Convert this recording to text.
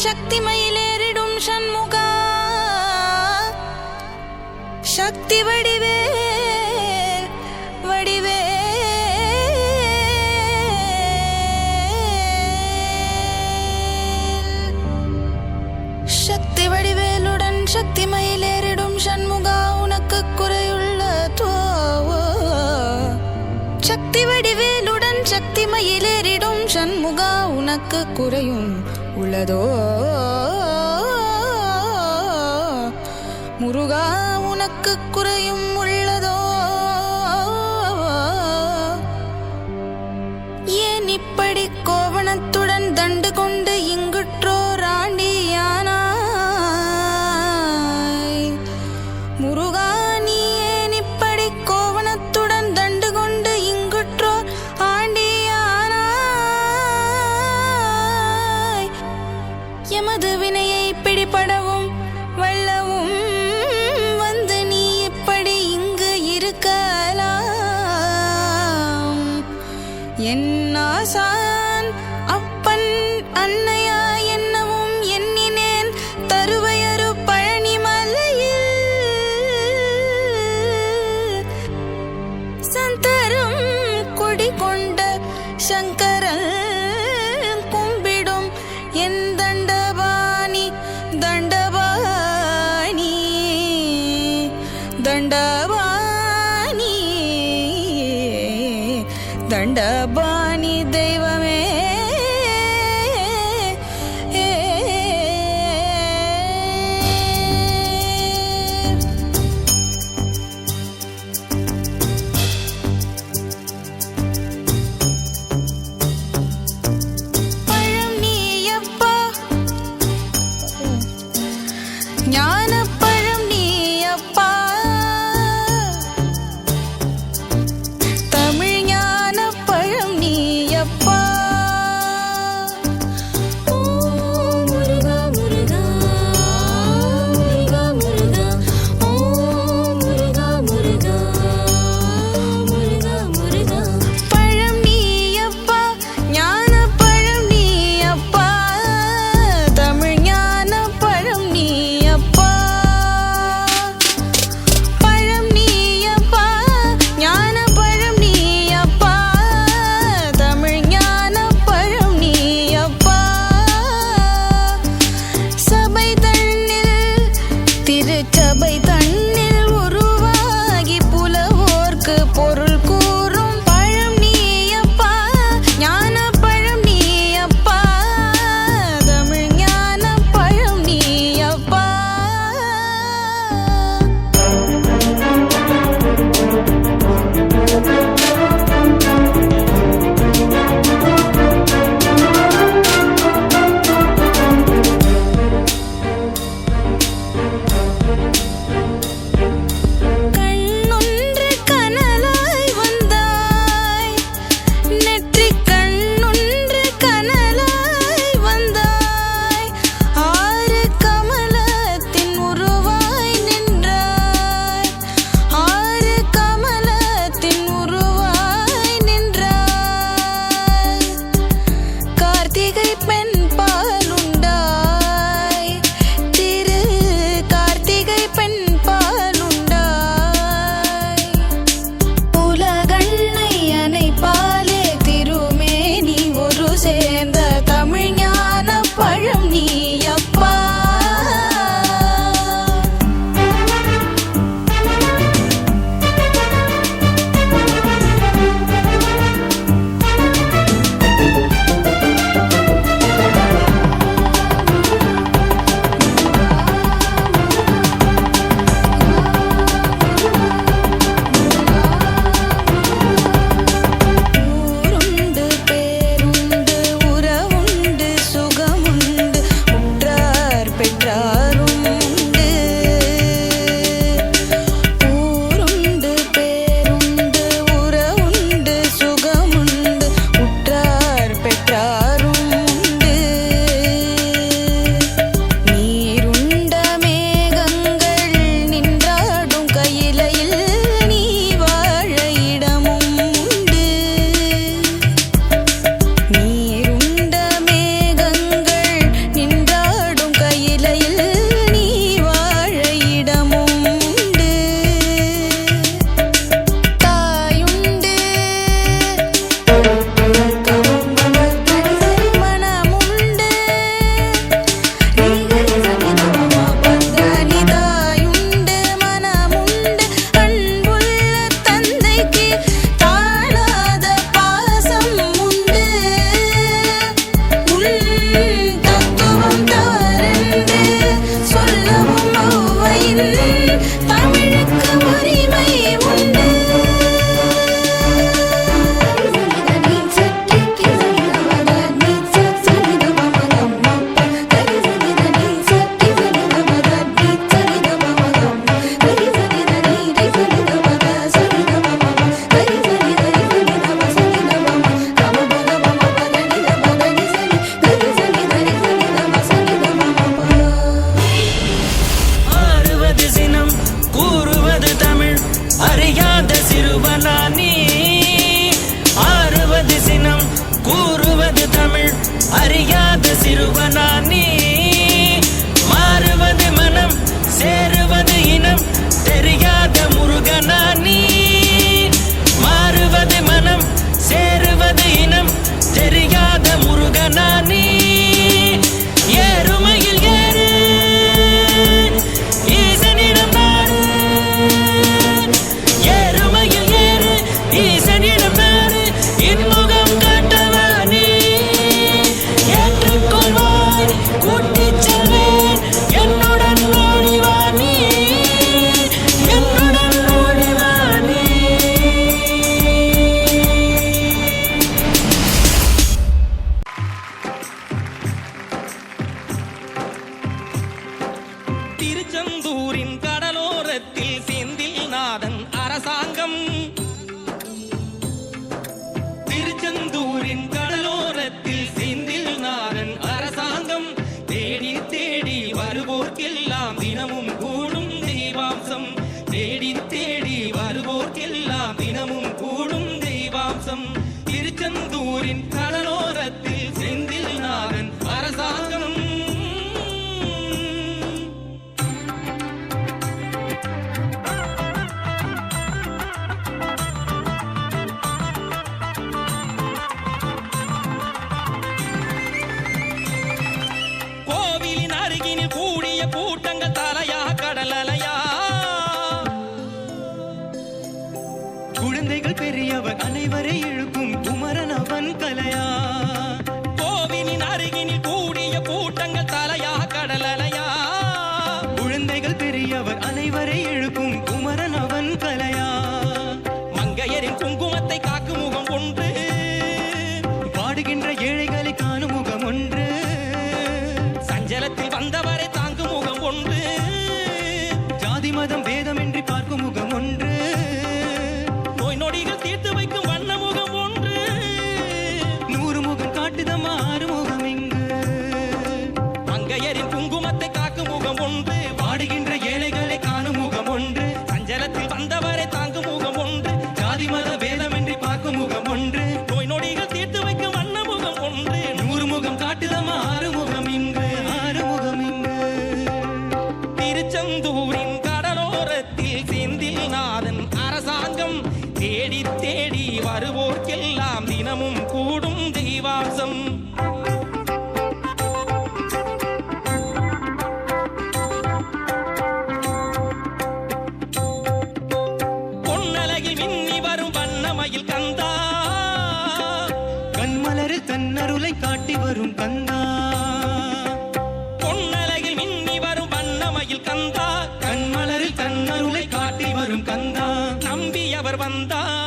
சக்தி மயிலேறிடும் சண்முகா சக்தி வடிவேல் வடிவேல் சக்தி வடிவேலுடன் சக்தி மயிலேறிடும் சண்முகா உனக்கு குறையுள்ளதோ சக்தி வடிவேலுடன் சக்தி மயிலேறிடும் சண்முகா உனக்கு குறையும் உள்ளதோ முருகா உனக்கு குறையும் உள்ளதோ ஏன் இப்படி கோவணத்துடன் தண்டு கொண்டு இங்குற்றோர் ஆண்டியானாய் முருகா நீ ஏன் இப்படி கோவணத்துடன் தண்டு கொண்டு இங்குற்றோர் ஆண்டியானாய் எமது வினையை பிடிபடவும் வல்லவும் வந்து நீ இப்படி இங்கு இருக்கலாம் என் ஆசான் அப்பன் அன்னையா என்னவும் எண்ணினேன் தருவையரு பழனி மலையில் சந்தரும் கொடி கொண்ட சங்கரன் கும்பிடும் என் தண்டபாணி தண்டபாணி தண்டபாணி தண்டபாணி தெய்வமே பழம் நீயப்பா அறியாத சிறுவனா நீ மாறுவது மனம் சேருவது இனம் தெரியாத முருகனா நீ மாறுவது மனம் சேருவது இனம் தெரியாத முருகனா நீ ஏறுமையில் ஏறு ஈசனிடம் நாடு ஏறுமையில் ஏறு ஈசனிடம் நாடு இன்முகம் காட்டவா நீ ஏற்றுக்கொள்வாய் கூட்டிச் செல்வேன் என்னுடன் ஓடிவா நீ என்னுடன் ஓடிவா நீ. திருச்செந்தூரின் கடலோரத்தில் செந்தில் நாதன் அரசாங்கம் திருச்செந்தூரின் கடலோரத்தில் செந்தில் நாதன் அரசாங்கம் தேடி தேடி வருவோர்க்கெல்லாம் தினமும் கூடும் தெய்வாம்சம் தேடி தேடி வருவோர்க்கெல்லாம் தினமும் கூடும் தெய்வாம்சம் திருச்செந்தூரின் கடலோரத்தில் செந்தில் நாதன் அரசாங்கம். கோவிலின் அருகினில் கூடிய கூட்டங்கள் தலையா கடலலையா குழந்தைகள் பெரியவர் அனைவரை இழுக்கும் குமரன் அவன் கலையா கோவிலின் அருகினில் கூடிய கூட்டங்கள் தலையா கடலலையா குழந்தைகள் பெரியவர் அனைவரை இழுக்கும் குமரன் அவன் கலையா மங்கையரின் குங்குமத்தை காக்கும் முகம் ஒன்று பாடுகின்ற ஏழைகளை காணும் முகம் ஒன்று சஞ்சலத்தில் வந்தவரை தாங்கும் முகம் ஒன்று ஜாதி மதம் பேதமின்றி பார்க்கும் முகம் ஒன்று நோய் நொடிகள் தீர்த்து வைக்கும் வண்ண முகம் ஒன்று 100 முகம் காட்டுதம்மா 6 முகம் இங்கு மங்கையரின் குங்குமத்தை காக்கும் முகம் ஒன்று பாடுகின்ற ஏழைகளை காணும் முகம் ஒன்று சஞ்சலத்தில் வந்தவரை தாங்கும் முகம் ஒன்று ஜாதி மத பேதமின்றி பார்க்கும் முகம் ஒன்று நோய் நொடிகள் தீர்த்து வைக்கும் வண்ண முகம் ஒன்று 100 முகம் காட்டுதம்மா 6 முகம் இங்கு 6 முகம் இங்கு. திருச்செந்தூரின் கடலோரத்தில் செந்தில் நாதன் அரசாங்கம் தேடி தேடி வருவோர்க்கெல்லாம் தினமும் கூடும் தெய்வாம்சம் பொன்னலகில் மின்னி வரும் வண்ணமயில் கந்தா கண்மலரில் தன்னருளை காட்டி வரும் கந்தா பொன்னலகில் மின்னி வரும் வண்ணமயில் கந்தா கண்மலரில் தன்னருளை காட்டி வரும் கந்தா நம்பி அவர் வந்தார்